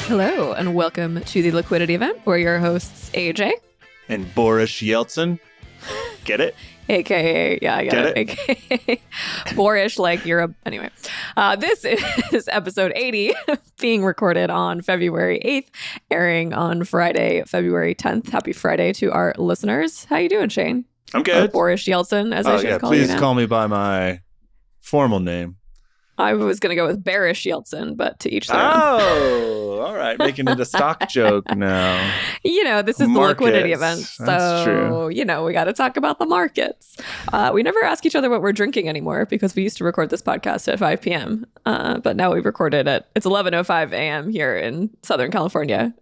Hello, and welcome to the Liquidity event. We're your hosts, AJ. And Boris Yeltsin. Get it? AKA, yeah, I get it. AKA Boris, like you're a... Anyway, this is episode 80, being recorded on February 8th, airing on Friday, February 10th. Happy Friday to our listeners. How you doing, Shane? I'm good. Boris Yeltsin, as I should call you now. Please call me by my formal name. I was going to go with Bearish Yeltsin, but to each their own. Oh, all right. Making it a stock joke now. You know, this is Markets. The Liquidity event. So, that's true. You know, we got to talk about the markets. We never ask each other what we're drinking anymore because we used to record this podcast at 5 p.m. But now we record it it's 11:05 a.m. here in Southern California.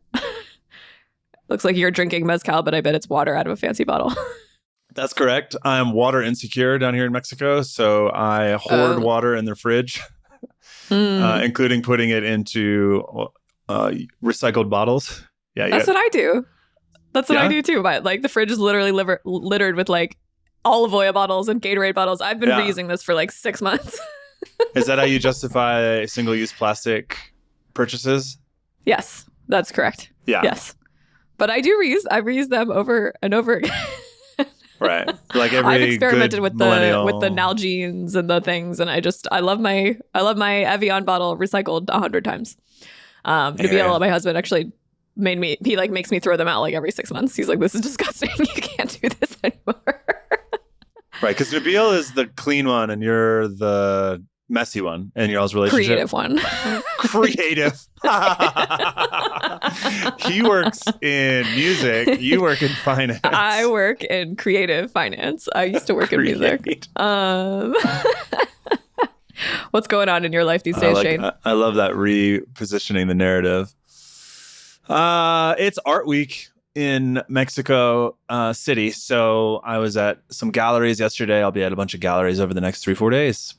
Looks like you're drinking mezcal, but I bet it's water out of a fancy bottle. That's correct. I'm water insecure down here in Mexico, so I hoard water in the fridge, including putting it into recycled bottles. Yeah, that's what I do. That's what I do too. But like the fridge is literally littered with like olive oil bottles and Gatorade bottles. I've been reusing this for like 6 months. Is that how you justify single-use plastic purchases? Yes, that's correct. Yeah. Yes, but I reuse them over and over again. Right. Like every I've experimented with millennial. the Nalgene's and the things, and I love my Evian bottle recycled 100 times. Nabil, my husband, actually makes me throw them out like every 6 months. He's like, this is disgusting. You can't do this anymore. Right, because Nabil is the clean one and you're the messy one in y'all's relationship. Creative one. Creative. He works in music. You work in finance. I work in creative finance. I used to work in music. What's going on in your life these days, Shane? I love that repositioning the narrative. It's Art Week in Mexico City. So I was at some galleries yesterday. I'll be at a bunch of galleries over the next 3-4 days.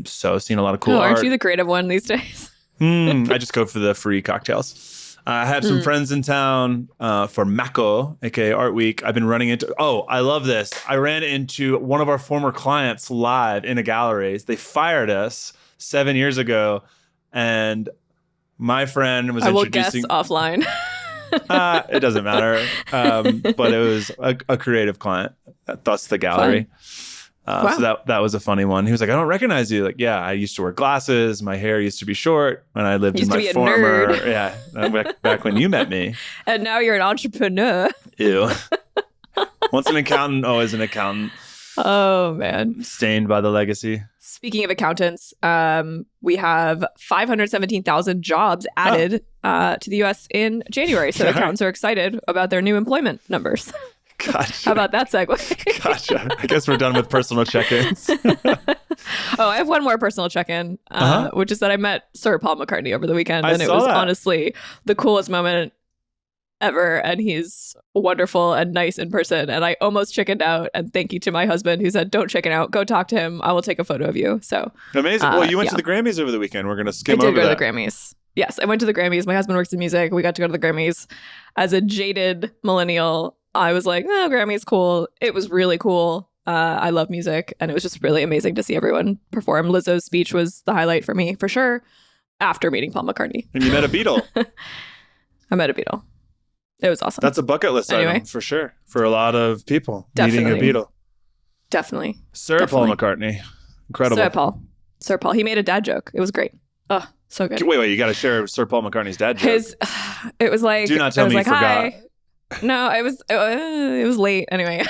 So seeing a lot of cool art. Aren't you the creative one these days? I just go for the free cocktails. I have some friends in town for Mako, aka Art Week. I've been running into... Oh, I love this. I ran into one of our former clients live in a gallery. They fired us 7 years ago, and my friend was introducing... I will guess offline. It doesn't matter. But it was a creative client, thus the gallery. Wow. So that was a funny one. He was like, I don't recognize you. Like, yeah, I used to wear glasses. My hair used to be short when I lived in my former... Nerd. Yeah, back when you met me. And now you're an entrepreneur. Ew. Once an accountant, always an accountant. Oh, man. Stained by the legacy. Speaking of accountants, we have 517,000 jobs added to the U.S. in January. So accountants are excited about their new employment numbers. Gotcha. How about that segue? Gotcha. I guess we're done with personal check-ins. I have one more personal check-in, which is that I met Sir Paul McCartney over the weekend. And it was honestly the coolest moment ever. And he's wonderful and nice in person. And I almost chickened out. And thank you to my husband who said, don't chicken out. Go talk to him. I will take a photo of you. So amazing. Well, you went to the Grammys over the weekend. We're going to skim over that. I did go to the Grammys. Yes, I went to the Grammys. My husband works in music. We got to go to the Grammys. As a jaded millennial, I was like, no, Grammy's cool. It was really cool. I love music. And it was just really amazing to see everyone perform. Lizzo's speech was the highlight for me, for sure, after meeting Paul McCartney. And you met a Beatle. I met a Beatle. It was awesome. That's a bucket list item, for sure. For a lot of people, meeting a Beatle. Definitely. Sir Paul McCartney. Incredible. Sir Paul. He made a dad joke. It was great. Oh, so good. Wait. You got to share Sir Paul McCartney's dad joke. It was like... Do not tell me you forgot. Hi. No, it was late anyway.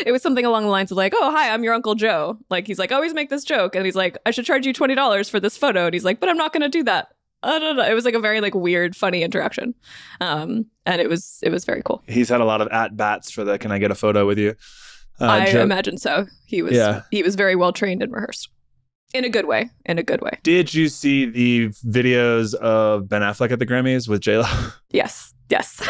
It was something along the lines of like, oh, hi, I'm your Uncle Joe. Like, he's like, always make this joke. And he's like, I should charge you $20 for this photo. And he's like, but I'm not going to do that. I don't know. It was like a very like weird, funny interaction. And it was very cool. He's had a lot of at-bats for the, can I get a photo with you? I imagine so. He was very well trained and rehearsed. In a good way. Did you see the videos of Ben Affleck at the Grammys with J-Lo? Yes. Incredible.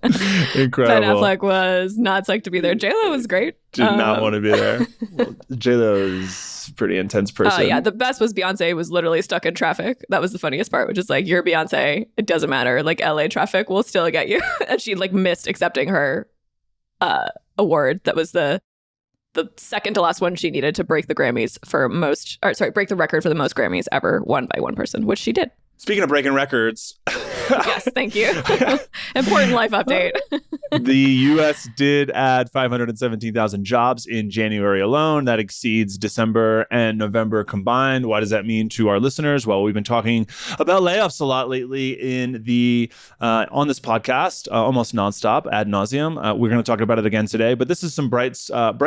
Ben Affleck was not psyched to be there. J-Lo was great. Did not want to be there. Well, J-Lo is a pretty intense person. Yeah, the best was Beyonce was literally stuck in traffic. That was the funniest part, which is like, you're Beyonce. It doesn't matter. Like, LA traffic will still get you. And she like missed accepting her award. That was the the second to last one she needed to break the break the record for the most Grammys ever won by one person, which she did. Speaking of breaking records. Yes, thank you. Important life update. The U.S. did add 517,000 jobs in January alone. That exceeds December and November combined. What does that mean to our listeners? Well, we've been talking about layoffs a lot lately on this podcast, almost nonstop, ad nauseum. We're going to talk about it again today, but this is some bright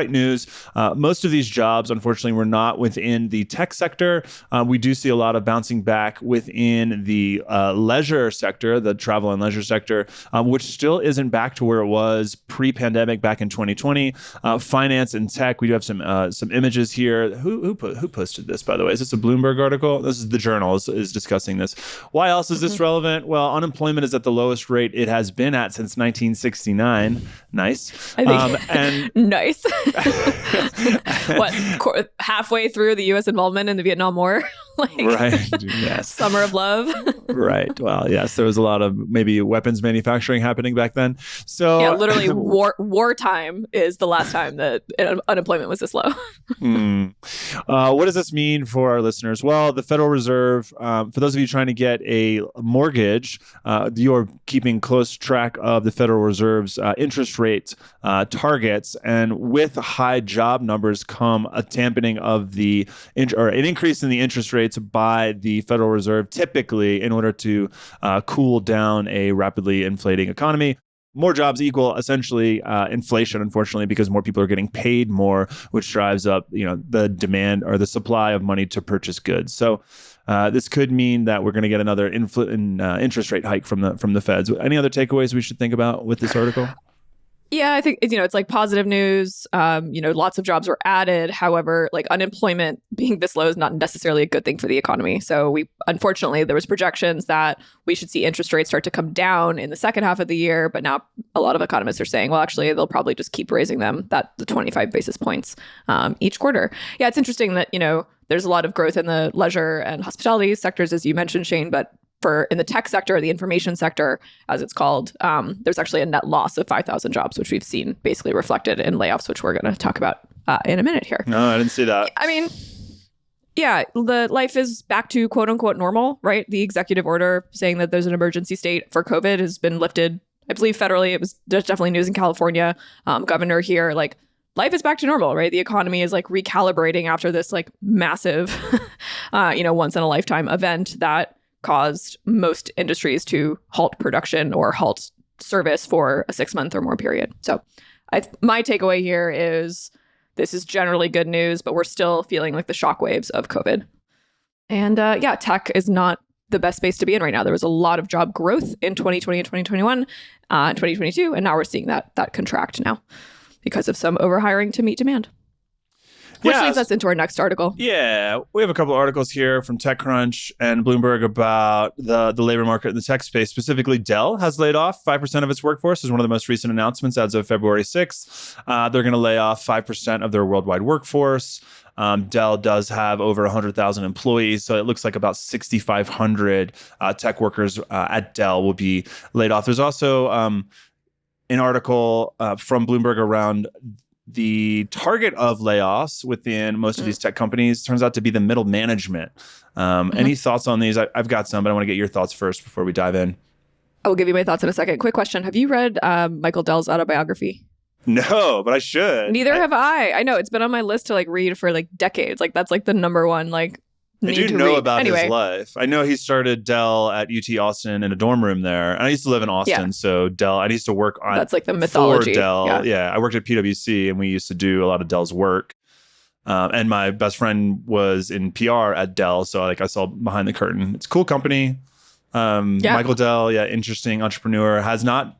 news. Most of these jobs, unfortunately, were not within the tech sector. We do see a lot of bouncing back within the leisure sector, the travel and leisure sector, which still isn't back to where it was pre-pandemic back in 2020. Finance and tech, we do have some images here. Who posted this, by the way? Is this a Bloomberg article? This is the Journal is discussing this. Why else is this relevant? Well, unemployment is at the lowest rate it has been at since 1969. Nice. And nice. What, halfway through the U.S. involvement in the Vietnam War? Right. Yes. Summer of love. Right. Well, yes, there was a lot of maybe weapons manufacturing happening back then. So yeah, literally wartime is the last time that unemployment was this low. What does this mean for our listeners? Well, the Federal Reserve, for those of you trying to get a mortgage, you're keeping close track of the Federal Reserve's interest rate targets. And with high job numbers come a dampening of or an increase in the interest rates by the Federal Reserve, typically in order to cool down a rapidly inflating economy. More jobs equal essentially inflation, unfortunately, because more people are getting paid more, which drives up, the demand or the supply of money to purchase goods. So this could mean that we're going to get another interest rate hike from the Feds. Any other takeaways we should think about with this article? Yeah, I think, it's like positive news. Lots of jobs were added. However, like unemployment being this low is not necessarily a good thing for the economy. So unfortunately, there was projections that we should see interest rates start to come down in the second half of the year. But now a lot of economists are saying, well, actually, they'll probably just keep raising them the 25 basis points each quarter. Yeah, it's interesting that, there's a lot of growth in the leisure and hospitality sectors, as you mentioned, Shane, but in the tech sector, the information sector, as it's called, there's actually a net loss of 5,000 jobs, which we've seen basically reflected in layoffs, which we're going to talk about in a minute here. No, I didn't see that. I mean, yeah, the life is back to quote unquote normal, right? The executive order saying that there's an emergency state for COVID has been lifted, I believe federally. There's definitely news in California. Governor here, life is back to normal, right? The economy is recalibrating after this massive, once in a lifetime event that caused most industries to halt production or halt service for a 6-month or more period. So my takeaway here is this is generally good news, but we're still feeling like the shockwaves of COVID. And tech is not the best space to be in right now. There was a lot of job growth in 2020 and 2021, 2022, and now we're seeing that contract now because of some overhiring to meet demand. Which leads us into our next article. Yeah, we have a couple of articles here from TechCrunch and Bloomberg about the labor market in the tech space. Specifically, Dell has laid off 5% of its workforce, is one of the most recent announcements as of February 6th. They're going to lay off 5% of their worldwide workforce. Dell does have over 100,000 employees, so it looks like about 6,500 tech workers at Dell will be laid off. There's also an article from Bloomberg around the target of layoffs within most of these tech companies turns out to be the middle management. Any thoughts on these? I've got some, but I want to get your thoughts first before we dive in. I will give you my thoughts in a second. Quick question. Have you read Michael Dell's autobiography? No, but I should. Neither have I. I know it's been on my list to read for decades. That's the number one I do know about his life. I know he started Dell at UT Austin in a dorm room there. And I used to live in Austin, so Dell, I used to work on that's the mythology. For Dell. Yeah, I worked at PwC and we used to do a lot of Dell's work. And my best friend was in PR at Dell, so I saw behind the curtain. It's a cool company. Michael Dell, interesting entrepreneur, has not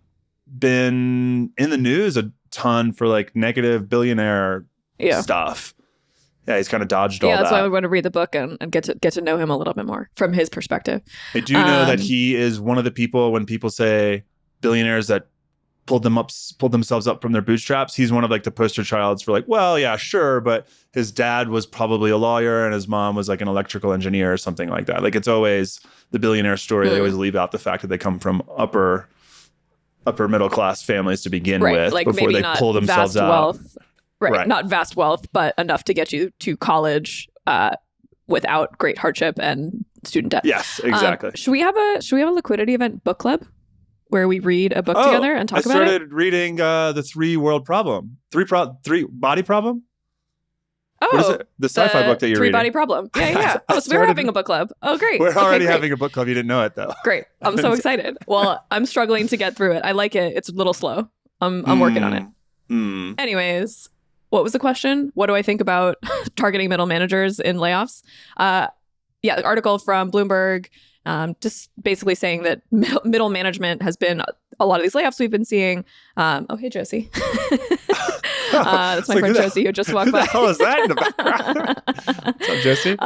been in the news a ton for negative billionaire stuff. Yeah, he's kind of dodged all that. Yeah, that's why I want to read the book and get to know him a little bit more from his perspective. I do know that he is one of the people, when people say billionaires that pulled themselves up from their bootstraps, he's one of the poster childs for well, yeah, sure, but his dad was probably a lawyer and his mom was an electrical engineer or something like that. It's always the billionaire story. They always leave out the fact that they come from upper middle class families to begin with before they pull themselves out. Wealth. Right. Not vast wealth, but enough to get you to college without great hardship and student debt. Yes, exactly. Should we have a Liquidity event book club where we read a book together and talk about it? I started reading the three body problem. Oh, what is it? The sci-fi book that you're reading. 3 Body Problem. Yeah. Oh, so we're having a book club. Oh, great. We're already having a book club. You didn't know it, though. Great. I'm so excited. Well, I'm struggling to get through it. I like it. It's a little slow. I'm working on it. Anyways, what was the question? What do I think about targeting middle managers in layoffs? The article from Bloomberg, just basically saying that middle management has been a lot of these layoffs we've been seeing. Oh, hey, Josie. That's my friend Josie who just walked by. How was that in the background? What's up, Josie?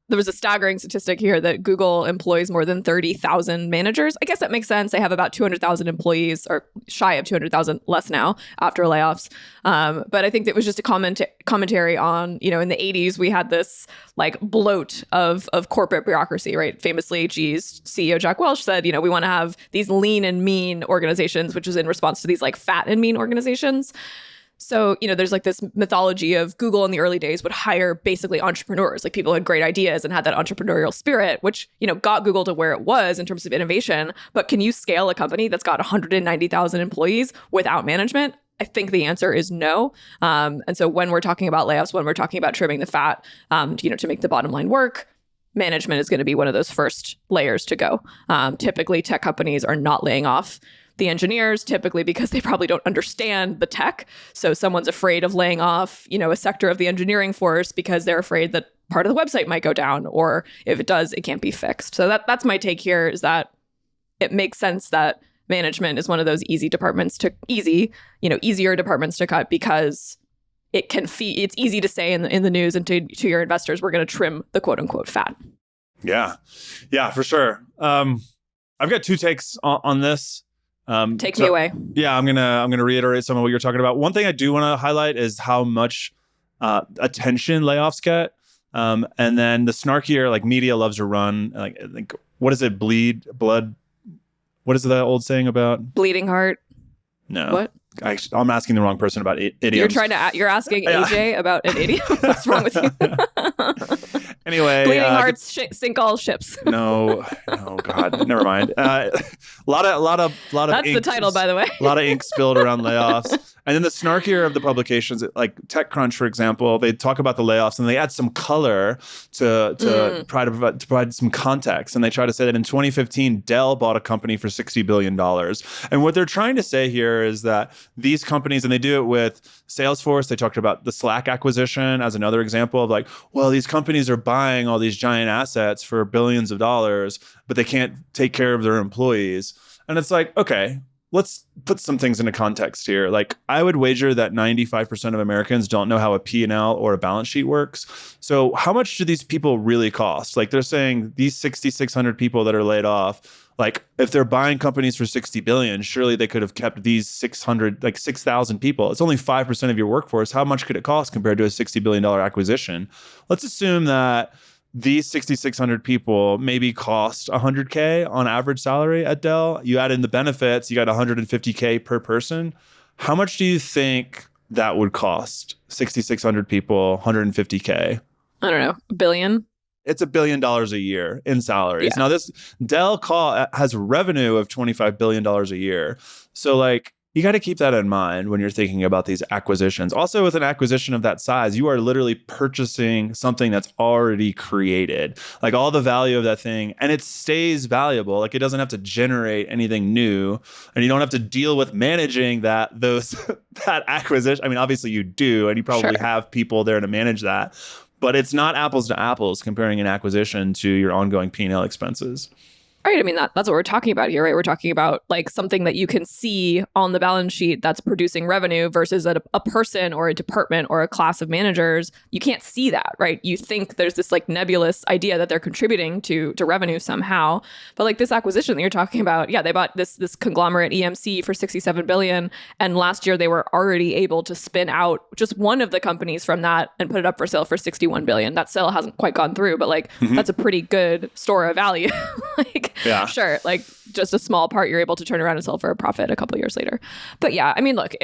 There was a staggering statistic here that Google employs more than 30,000 managers. I guess that makes sense. They have about 200,000 employees, or shy of 200,000, less now after layoffs. But I think that was just a commentary on, in the 80s, we had this like bloat of corporate bureaucracy, right? Famously, GE's CEO Jack Welch said, we want to have these lean and mean organizations, which was in response to these like fat and mean organizations. So, there's like this mythology of Google in the early days would hire basically entrepreneurs, like people who had great ideas and had that entrepreneurial spirit, which, got Google to where it was in terms of innovation. But can you scale a company that's got 190,000 employees without management? I think the answer is no. And so when we're talking about layoffs, when we're talking about trimming the fat, to make the bottom line work, management is going to be one of those first layers to go. Typically, tech companies are not laying off the engineers, typically because they probably don't understand the tech. So someone's afraid of laying off, a sector of the engineering force because they're afraid that part of the website might go down, or if it does, it can't be fixed. So that's my take here, is that it makes sense that management is one of those easier departments to cut, because it's easy to say in the news and to your investors, we're going to trim the quote unquote fat. Yeah, for sure. I've got two takes on this. Take me away. Yeah, I'm gonna reiterate some of what you're talking about. One thing I do want to highlight is how much attention layoffs get, and then the snarkier, like, media loves to run. Like what is it? Bleed blood. What is that old saying about bleeding heart? No. What? I'm asking the wrong person about idioms. You're asking AJ about an idiom. What's wrong with you? Anyway, bleeding hearts sink all ships. No, oh God, never mind. A lot of. That's ink, the title, by the way. A lot of ink spilled around layoffs, and then the snarkier of the publications, like TechCrunch, for example, they talk about the layoffs and they add some color to try to provide some context, and they try to say that in 2015, Dell bought a company for $60 billion, and what they're trying to say here is that these companies, and they do it with Salesforce. They talked about the Slack acquisition as another example of like, well, these companies are buying all these giant assets for billions of dollars, but they can't take care of their employees. And it's like, okay, let's put some things into context here. Like, I would wager that 95% of Americans don't know how a P&L or a balance sheet works. So how much do these people really cost? Like, they're saying these 6,600 people that are laid off, like, if they're buying companies for 60 billion, surely they could have kept these 6,000 people. It's only 5% of your workforce. How much could it cost compared to a $60 billion acquisition? Let's assume that these 6,600 people maybe cost $100K on average salary at Dell. You add in the benefits, you got $150K per person. How much do you think that would cost? 6,600 people, $150K. I don't know, $1 billion? It's $1 billion a year in salaries. Yeah. Now, this Dell has revenue of $25 billion a year. So, like, you got to keep that in mind when you're thinking about these acquisitions. Also, with an acquisition of that size, you are literally purchasing something that's already created, like all the value of that thing, and it stays valuable. Like, it doesn't have to generate anything new, and you don't have to deal with managing that acquisition. I mean, obviously you do, and you probably have people there to manage that. But it's not apples to apples comparing an acquisition to your ongoing P&L expenses. Right. I mean, that's what we're talking about here, right? We're talking about like something that you can see on the balance sheet that's producing revenue versus a person or a department or a class of managers. You can't see that, right? You think there's this like nebulous idea that they're contributing to revenue somehow. But like this acquisition that you're talking about, yeah, they bought this conglomerate EMC for $67 billion. And last year they were already able to spin out just one of the companies from that and put it up for sale for $61 billion. That sale hasn't quite gone through, but like that's a pretty good store of value. Like, yeah, sure. Like just a small part you're able to turn around and sell for a profit a couple of years later. But yeah, I mean, look,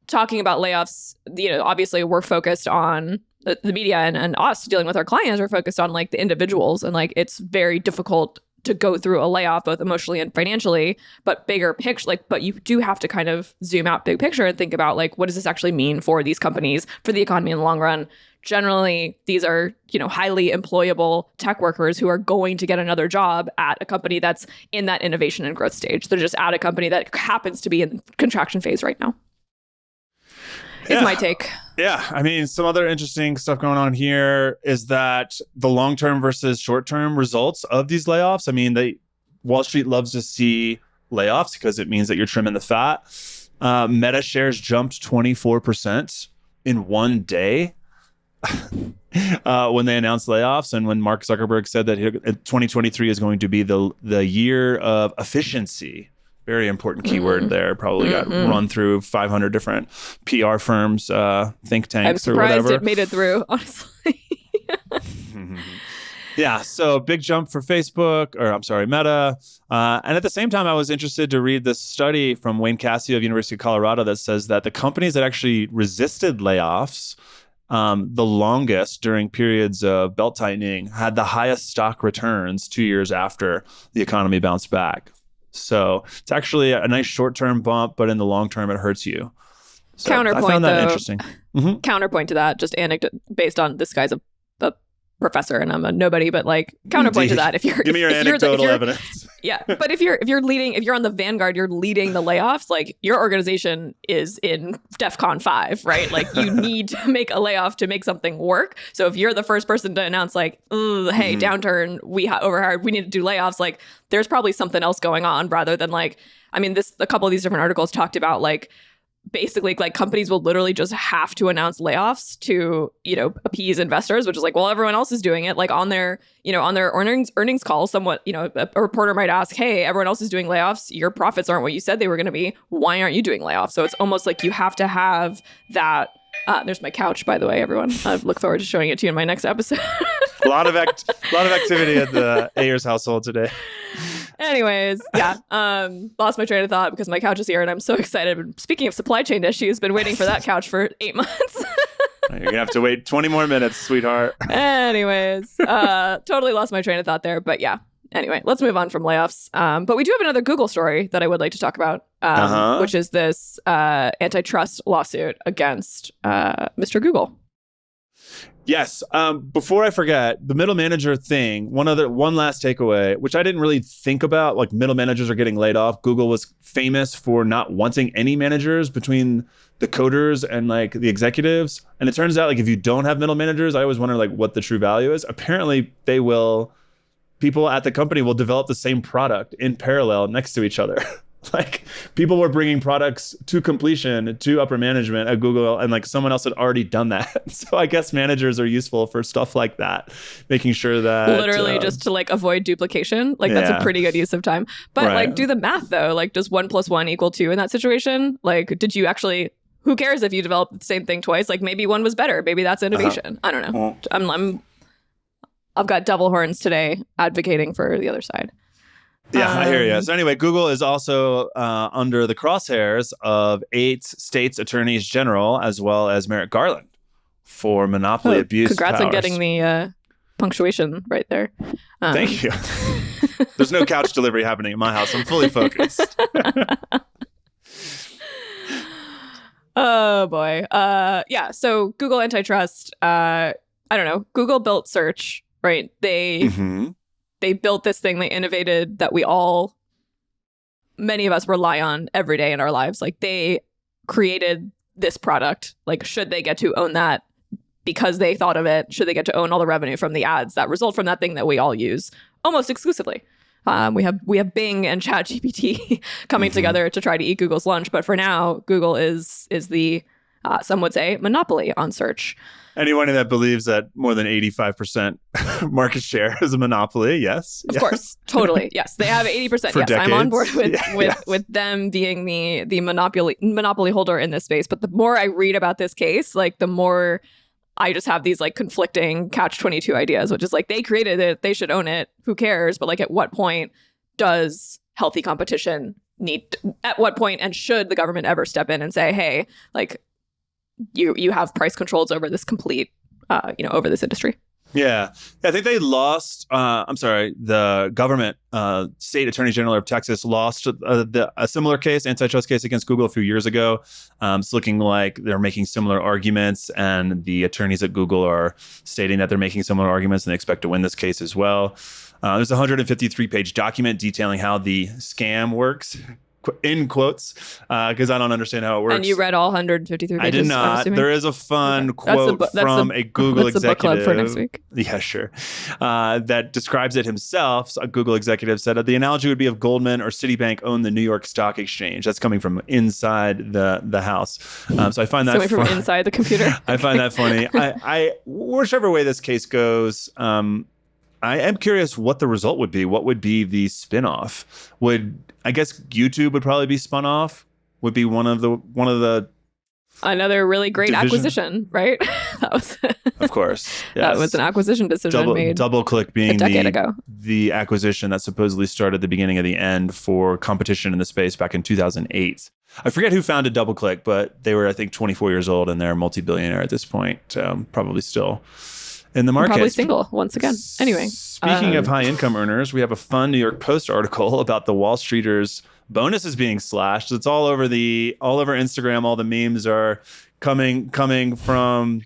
talking about layoffs, obviously we're focused on the media and us dealing with our clients are focused on like the individuals, and like it's very difficult to go through a layoff both emotionally and financially, but bigger picture, but you do have to kind of zoom out big picture and think about like, what does this actually mean for these companies, for the economy in the long run? Generally, these are, highly employable tech workers who are going to get another job at a company that's in that innovation and growth stage. They're just at a company that happens to be in contraction phase right now. Is my take. Yeah. I mean, some other interesting stuff going on here is that the long-term versus short-term results of these layoffs. I mean, Wall Street loves to see layoffs because it means that you're trimming the fat. Meta shares jumped 24% in one day when they announced layoffs, and when Mark Zuckerberg said that 2023 is going to be the year of efficiency. Very important keyword there. Probably got run through 500 different PR firms, think tanks, or whatever. I'm surprised it made it through, honestly. Yeah, so big jump for Meta. And at the same time, I was interested to read this study from Wayne Casio of University of Colorado that says that the companies that actually resisted layoffs the longest during periods of belt tightening had the highest stock returns 2 years after the economy bounced back. So it's actually a nice short-term bump, but in the long term, it hurts you. So counterpoint, I found that interesting. Counterpoint to that, just anecdote based on this guy's a professor and I'm a nobody, but like counterpoint to that, if you're give me your anecdotal evidence. Yeah, but if you're on the vanguard, you're leading the layoffs. Like your organization is in DEFCON 5, right? Like you need to make a layoff to make something work. So if you're the first person to announce like, hey, downturn, we overhired, we need to do layoffs. Like there's probably something else going on rather than like, I mean, a couple of these different articles talked about like, basically like companies will literally just have to announce layoffs to, appease investors, which is like, well, everyone else is doing it. Like on their earnings call, somewhat, a reporter might ask, hey, everyone else is doing layoffs. Your profits aren't what you said they were going to be. Why aren't you doing layoffs? So it's almost like you have to have that. There's my couch, by the way, everyone. I look forward to showing it to you in my next episode. a lot of activity at the Ayers household today. Anyways, yeah, lost my train of thought because my couch is here and I'm so excited. Speaking of supply chain issues, been waiting for that couch for 8 months. You're going to have to wait 20 more minutes, sweetheart. Anyways, totally lost my train of thought there. But yeah, anyway, let's move on from layoffs. But we do have another Google story that I would like to talk about, which is this antitrust lawsuit against Mr. Google. Yes. Before I forget, the middle manager thing, one last takeaway, which I didn't really think about, like middle managers are getting laid off. Google was famous for not wanting any managers between the coders and like the executives. And it turns out like if you don't have middle managers, I always wonder like what the true value is. Apparently people at the company will develop the same product in parallel next to each other. Like people were bringing products to completion to upper management at Google and like someone else had already done that. So I guess managers are useful for stuff like that, making sure that literally just to like avoid duplication. Like that's a pretty good use of time. But like do the math though. Like does 1 + 1 = 2 in that situation? Like did you actually, who cares if you develop the same thing twice? Like maybe one was better. Maybe that's innovation. I don't know. I've got devil horns today advocating for the other side. Yeah, I hear you. So anyway, Google is also under the crosshairs of 8 states' attorneys general, as well as Merrick Garland, for monopoly abuse. Congrats powers. on getting the punctuation right there. Thank you. There's no couch delivery happening in my house. I'm fully focused. Oh, boy. Yeah, so Google antitrust, I don't know. Google built search, right? They built this thing, they innovated that many of us rely on every day in our lives. Like they created this product. Like should they get to own that because they thought of it? Should they get to own all the revenue from the ads that result from that thing that we all use almost exclusively? We have Bing and ChatGPT coming together to try to eat Google's lunch. But for now, Google is the, some would say, monopoly on search. Anyone that believes that more than 85% market share is a monopoly, yes. Of course, totally, yes. They have 80%. Yes, decades. I'm on board with them being the monopoly holder in this space. But the more I read about this case, like the more I just have these like conflicting catch-22 ideas, which is like they created it, they should own it. Who cares? But like at what point does healthy competition at what point and should the government ever step in and say, hey, like you have price controls over this complete, over this industry? Yeah, I think they lost. The government, state attorney general of Texas lost a similar case, antitrust case against Google a few years ago. It's looking like they're making similar arguments, and the attorneys at Google are stating that they're making similar arguments and they expect to win this case as well. There's a 153-page document detailing how the scam works, in quotes, because I don't understand how it works. And you read all 153 pages? I did not. There is a fun quote from a Google executive. That's a book club for next week. Yeah, sure. That describes it himself. A Google executive said, the analogy would be if Goldman or Citibank owned the New York Stock Exchange. That's coming from inside the house. So I find that coming from inside the computer. I find that funny. I whichever way this case goes, I am curious what the result would be. What would be the spinoff? I guess YouTube would probably be spun off? Would be one of the another really great acquisition, right? That was of course. Yes. That was an acquisition decision made DoubleClick being a decade ago. The acquisition that supposedly started the beginning of the end for competition in the space back in 2008. I forget who founded DoubleClick, but they were, I think, 24 years old and they're a multi-billionaire at this point. Probably still in the market. Probably single once again. Anyway. Speaking of high income earners, we have a fun New York Post article about the Wall Streeters' bonuses being slashed. It's all over Instagram. All the memes are coming from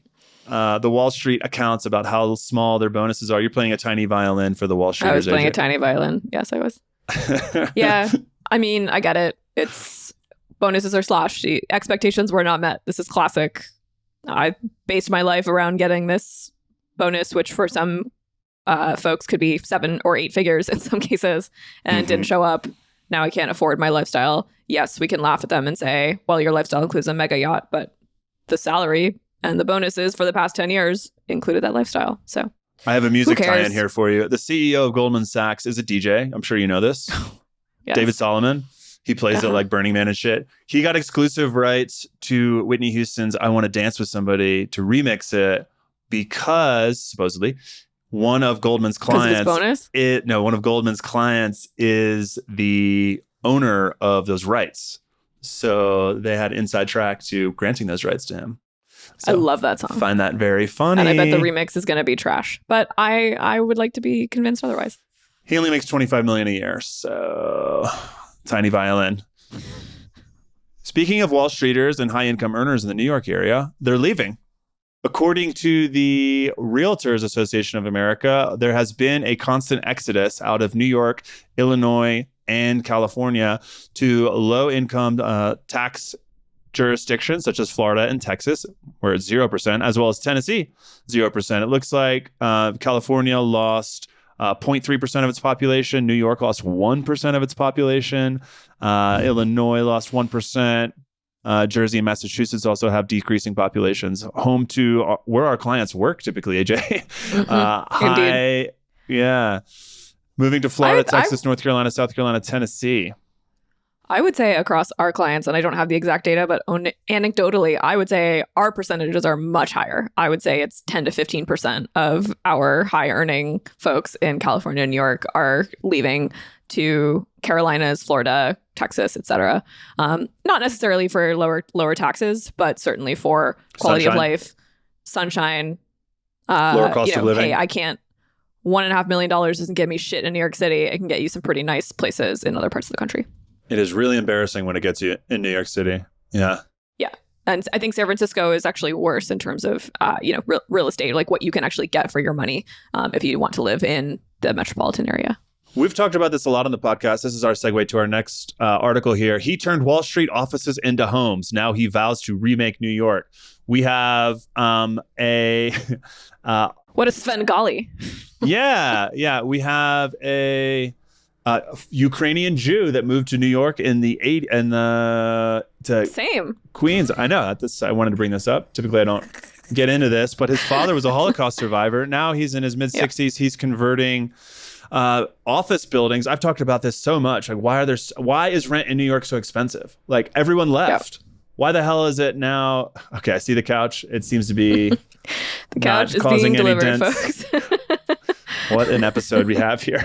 the Wall Street accounts about how small their bonuses are. You're playing a tiny violin for the Wall Streeters. I was playing a tiny violin. Yes, I was. Yeah. I mean, I get it. It's bonuses are slashed. The expectations were not met. This is classic. I based my life around getting this bonus, which for some folks could be 7 or 8 figures in some cases, and didn't show up. Now I can't afford my lifestyle. Yes, we can laugh at them and say, well, your lifestyle includes a mega yacht, but the salary and the bonuses for the past 10 years included that lifestyle. So I have a music tie-in here for you. The CEO of Goldman Sachs is a DJ. I'm sure you know this. Yes. David Solomon. He plays it like Burning Man and shit. He got exclusive rights to Whitney Houston's I Want to Dance with Somebody to remix it because supposedly one of Goldman's clients, one of Goldman's clients is the owner of those rights. So they had inside track to granting those rights to him. So I love that song. Find that very funny. And I bet the remix is going to be trash, but I would like to be convinced otherwise. He only makes $25 million a year. So tiny violin. Speaking of Wall Streeters and high income earners in the New York area, they're leaving. According to the Realtors Association of America, there has been a constant exodus out of New York, Illinois, and California to low-income tax jurisdictions such as Florida and Texas, where it's 0%, as well as Tennessee, 0%. It looks like California lost 0.3% of its population. New York lost 1% of its population. Illinois lost 1%. Jersey and Massachusetts also have decreasing populations. Home to where our clients work typically, AJ. Indeed. Yeah. Moving to Florida, Texas, North Carolina, South Carolina, Tennessee. I would say across our clients, and I don't have the exact data, but anecdotally, I would say our percentages are much higher. I would say it's 10 to 15% of our high earning folks in California and New York are leaving to Carolinas, Florida, Texas, etc. Not necessarily for lower taxes, but certainly for quality of life, sunshine, lower cost of living. Hey, I can't. $1.5 million doesn't get me shit in New York City. It can get you some pretty nice places in other parts of the country. It is really embarrassing when it gets you in New York City. Yeah. Yeah. And I think San Francisco is actually worse in terms of, real estate, like what you can actually get for your money if you want to live in the metropolitan area. We've talked about this a lot on the podcast. This is our segue to our next article here. He turned Wall Street offices into homes. Now he vows to remake New York. We have what a Svengali. Yeah. We have a Ukrainian Jew that moved to New York in the Same. Queens. I know. I wanted to bring this up. Typically, I don't get into this, but his father was a Holocaust survivor. Now he's in his mid-60s. Yeah. He's converting office buildings. I've talked about this so much. Like, why is rent in New York so expensive? Like, everyone left. Yep. Why the hell is it now? Okay, I see the couch. It seems to be the couch is being delivered, folks. What an episode we have here.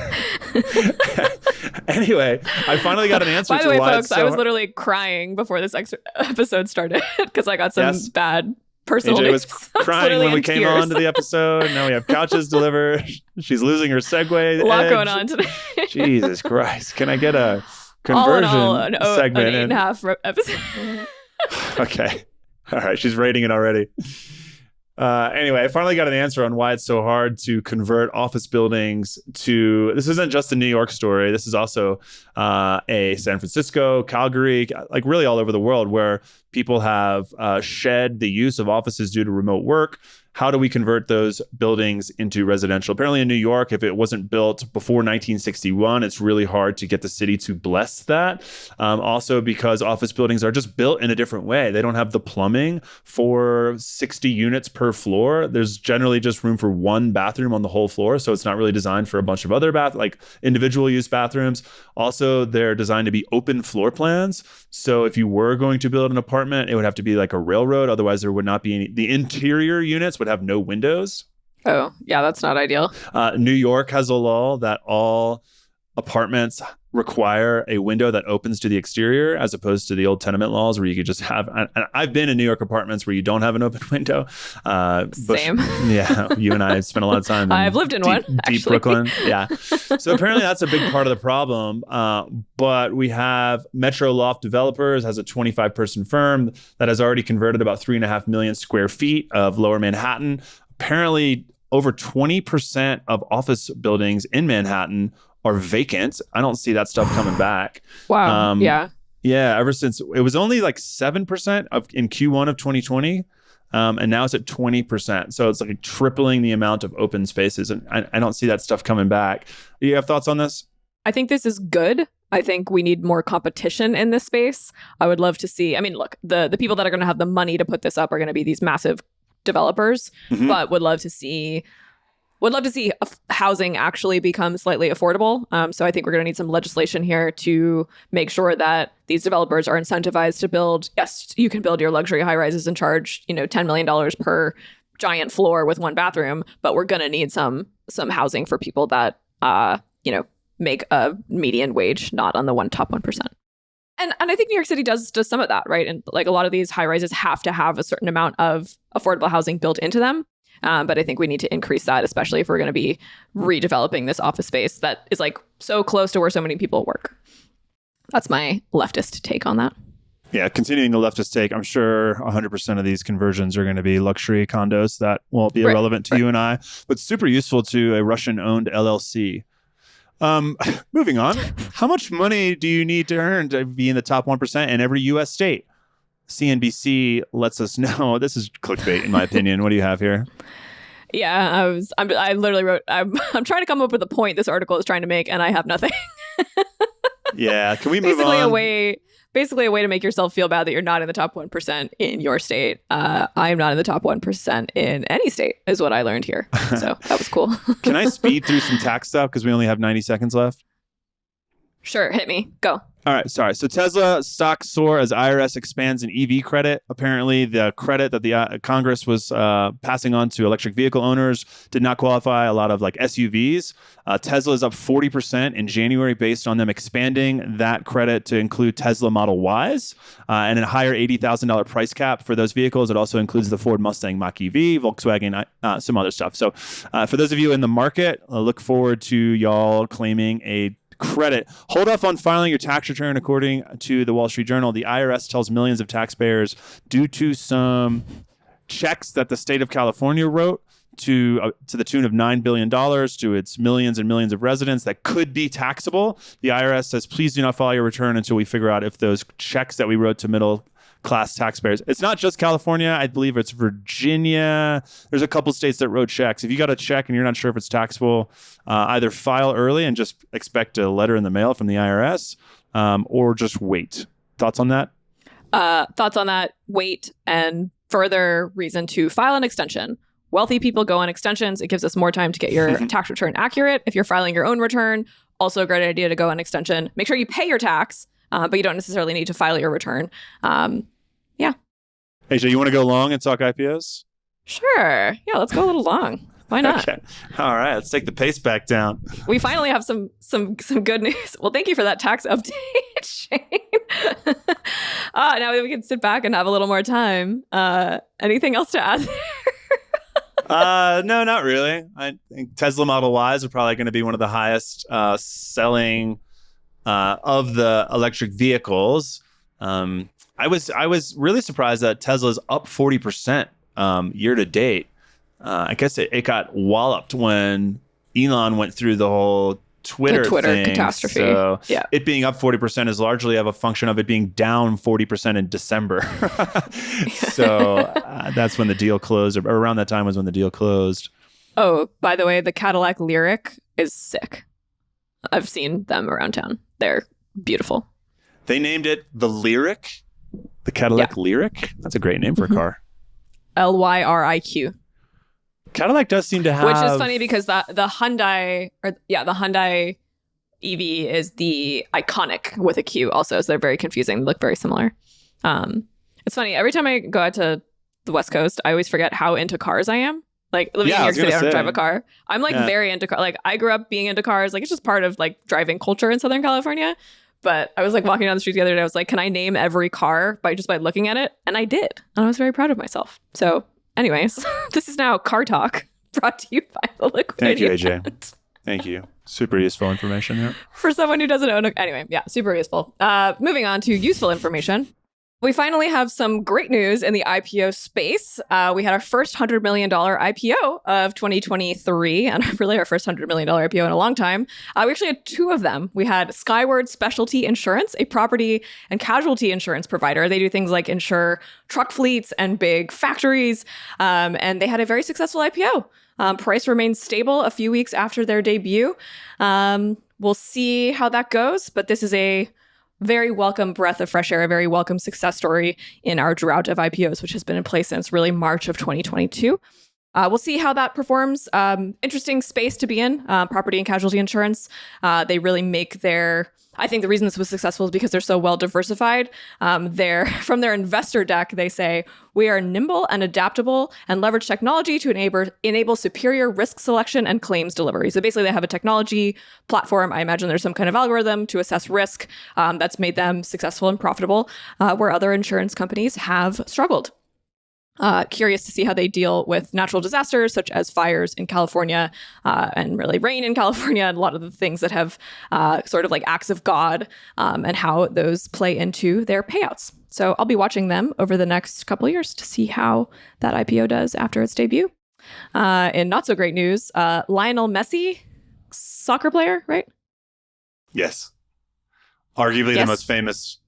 Anyway, I finally got an answer. By the way, folks, I was literally crying before this episode started because I got some bad personal AJ news. was crying when we came on to the episode. Now we have couches delivered. She's losing her segue. A lot going on today. Jesus Christ. Can I get a conversion segment? An 8.5 episode. Okay. All right. She's rating it already. Anyway, I finally got an answer on why it's so hard to convert office buildings to, this isn't just a New York story. This is also a San Francisco, Calgary, like really all over the world where people have shed the use of offices due to remote work. How do we convert those buildings into residential? Apparently in New York, if it wasn't built before 1961, it's really hard to get the city to bless that. Also because office buildings are just built in a different way. They don't have the plumbing for 60 units per floor. There's generally just room for one bathroom on the whole floor. So it's not really designed for a bunch of other like individual use bathrooms. Also, they're designed to be open floor plans. So if you were going to build an apartment, it would have to be like a railroad. Otherwise, there would not be any. The interior units would have no windows. Oh, yeah, that's not ideal. New York has a law that all apartments require a window that opens to the exterior, as opposed to the old tenement laws where you could just have. And I've been in New York apartments where you don't have an open window. Same. Yeah, you and I have spent a lot of time. I've lived in one. Deep Brooklyn. Yeah. So apparently that's a big part of the problem. But we have Metro Loft Developers has a 25-person firm that has already converted about 3.5 million square feet of Lower Manhattan. Apparently, over 20% of office buildings in Manhattan are vacant. I don't see that stuff coming back. Wow. Yeah. Yeah. Ever since it was only like 7% in Q1 of 2020. And now it's at 20%. So it's like tripling the amount of open spaces. And I don't see that stuff coming back. Do you have thoughts on this? I think this is good. I think we need more competition in this space. I would love to see, I mean, look, the people that are going to have the money to put this up are going to be these massive developers, but would love to see housing actually become slightly affordable. So I think we're going to need some legislation here to make sure that these developers are incentivized to build. Yes, you can build your luxury high rises and charge, $10 million per giant floor with one bathroom, but we're going to need some housing for people that, make a median wage, not on the top 1%. And I think New York City does some of that, right? And like a lot of these high rises have to have a certain amount of affordable housing built into them. But I think we need to increase that, especially if we're going to be redeveloping this office space that is like so close to where so many people work. That's my leftist take on that. Yeah, continuing the leftist take, I'm sure 100% of these conversions are going to be luxury condos that won't be irrelevant to you and I, but super useful to a Russian-owned LLC. Moving on, how much money do you need to earn to be in the top 1% in every U.S. state? CNBC lets us know. This is clickbait, in my opinion. What do you have here? Yeah, I literally wrote. I'm trying to come up with a point this article is trying to make, and I have nothing. Yeah, can we move on? Basically, a way to make yourself feel bad that you're not in the top 1% in your state. I am not in the top 1% in any state, is what I learned here. So that was cool. Can I speed through some tax stuff because we only have 90 seconds left? Sure, hit me. Go. All right, sorry. So Tesla stocks soar as IRS expands an EV credit. Apparently, the credit that the Congress was passing on to electric vehicle owners did not qualify a lot of like SUVs. Tesla is up 40% in January based on them expanding that credit to include Tesla Model Ys and a higher $80,000 price cap for those vehicles. It also includes the Ford Mustang Mach-EV, Volkswagen, some other stuff. So for those of you in the market, look forward to y'all claiming a credit. Hold off on filing your tax return. According to the Wall Street Journal, the IRS tells millions of taxpayers due to some checks that the state of California wrote to the tune of $9 billion to its millions and millions of residents that could be taxable. The IRS says, please do not file your return until we figure out if those checks that we wrote to middle class taxpayers. It's not just California. I believe it's Virginia. There's a couple states that wrote checks. If you got a check and you're not sure if it's taxable, either file early and just expect a letter in the mail from the IRS, or just wait. Thoughts on that? Thoughts on that? Wait, and further reason to file an extension. Wealthy people go on extensions. It gives us more time to get your tax return accurate. If you're filing your own return, also a great idea to go on extension. Make sure you pay your tax, but you don't necessarily need to file your return. Yeah. AJ, you want to go long and talk IPOs? Sure. Yeah, let's go a little long. Why not? Okay. All right. Let's take the pace back down. We finally have some good news. Well, thank you for that tax update, Shane. Now we can sit back and have a little more time. Anything else to add there? No, not really. I think Tesla Model Ys are probably going to be one of the highest selling of the electric vehicles. I was really surprised that Tesla's up 40% year to date. I guess it got walloped when Elon went through the whole Twitter thing. Catastrophe. So it being up 40% is largely of a function of it being down 40% in December. So that's when the deal closed, or around that time was when the deal closed. Oh, by the way, the Cadillac Lyriq is sick. I've seen them around town. They're beautiful. They named it the Lyriq, the Cadillac Lyriq. That's a great name for a car. Lyriq. Cadillac does seem to have, which is funny because the Hyundai EV is the iconic with a Q also, so they're very confusing. They look very similar. It's funny, every time I go out to the West Coast, I always forget how into cars I am. Like living in New York City, I don't drive a car. I'm like very into cars. Like I grew up being into cars. Like it's just part of like driving culture in Southern California. But I was like walking down the street the other day. I was like, can I name every car by looking at it? And I did. And I was very proud of myself. So anyways, this is now Car Talk, brought to you by the Liquidity. Thank you, AJ. Thank you. Super useful information here. For someone who doesn't own anyway, super useful. Moving on to useful information. We finally have some great news in the IPO space. We had our first $100 million IPO of 2023, and really our first $100 million IPO in a long time. We actually had two of them. We had Skyward Specialty Insurance, a property and casualty insurance provider. They do things like insure truck fleets and big factories, and they had a very successful IPO. Price remained stable a few weeks after their debut. We'll see how that goes, but this is a very welcome breath of fresh air, a very welcome success story in our drought of IPOs, which has been in place since really March of 2022. We'll see how that performs. Interesting space to be in, property and casualty insurance. They really make I think the reason this was successful is because they're so well diversified. From their investor deck, they say, we are nimble and adaptable and leverage technology to enable superior risk selection and claims delivery. So basically they have a technology platform. I imagine there's some kind of algorithm to assess risk that's made them successful and profitable, where other insurance companies have struggled. Curious to see how they deal with natural disasters such as fires in California and really rain in California, and a lot of the things that have sort of like acts of God, and how those play into their payouts. So I'll be watching them over the next couple of years to see how that IPO does after its debut. In not so great news, Lionel Messi, soccer player, right? Yes. Arguably the most famous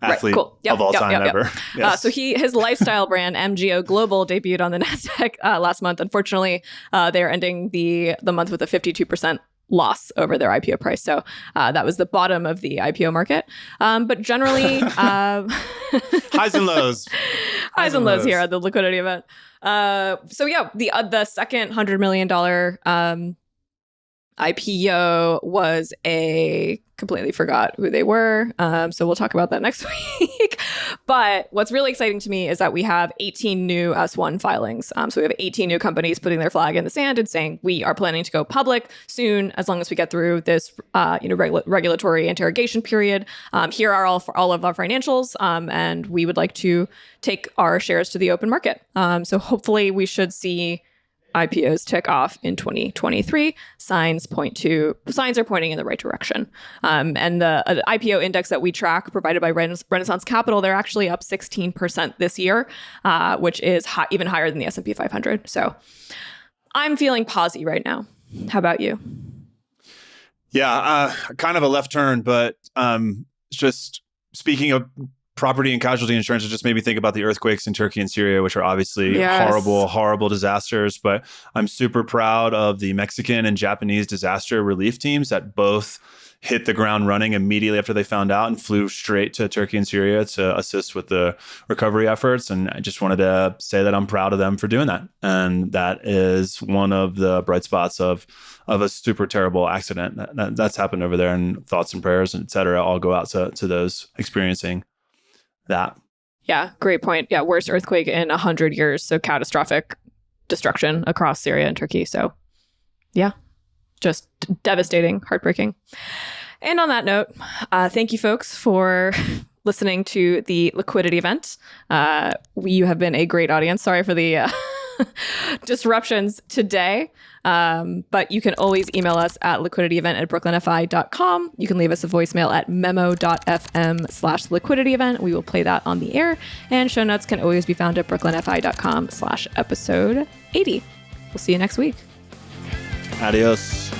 athlete of all time ever. Yes. So his lifestyle brand MGO Global debuted on the Nasdaq last month. Unfortunately, they're ending the month with a 52% loss over their IPO price. So that was the bottom of the IPO market. But generally, highs and lows. Highs and lows here at the Liquidity event. The second $100 million IPO was completely forgot who they were. So we'll talk about that next week. But what's really exciting to me is that we have 18 new S1 filings. So we have 18 new companies putting their flag in the sand and saying, we are planning to go public soon, as long as we get through this regulatory interrogation period. Here are all of our financials, and we would like to take our shares to the open market. So hopefully we should see IPOs tick off in 2023. Signs are pointing in the right direction. And the IPO index that we track, provided by Renaissance Capital, they're actually up 16% this year, which is even higher than the S&P 500. So I'm feeling posy right now. How about you? Yeah, kind of a left turn, but just speaking of property and casualty insurance, it just made me think about the earthquakes in Turkey and Syria, which are obviously horrible, horrible disasters. But I'm super proud of the Mexican and Japanese disaster relief teams that both hit the ground running immediately after they found out and flew straight to Turkey and Syria to assist with the recovery efforts. And I just wanted to say that I'm proud of them for doing that. And that is one of the bright spots of a super terrible accident that's happened over there. And thoughts and prayers, and et cetera, all go out to those experiencing that. Yeah, great point. Yeah, worst earthquake in 100 years. So catastrophic. destruction across Syria and Turkey. So yeah, just devastating, heartbreaking. And on that note, thank you folks for listening to the Liquidity event. You have been a great audience. Sorry for the disruptions today. But you can always email us at liquidityevent@brooklynfi.com. You can leave us a voicemail at memo.fm/liquidityevent. We will play that on the air. And show notes can always be found at brooklynfi.com/episode 80. We'll see you next week. Adios.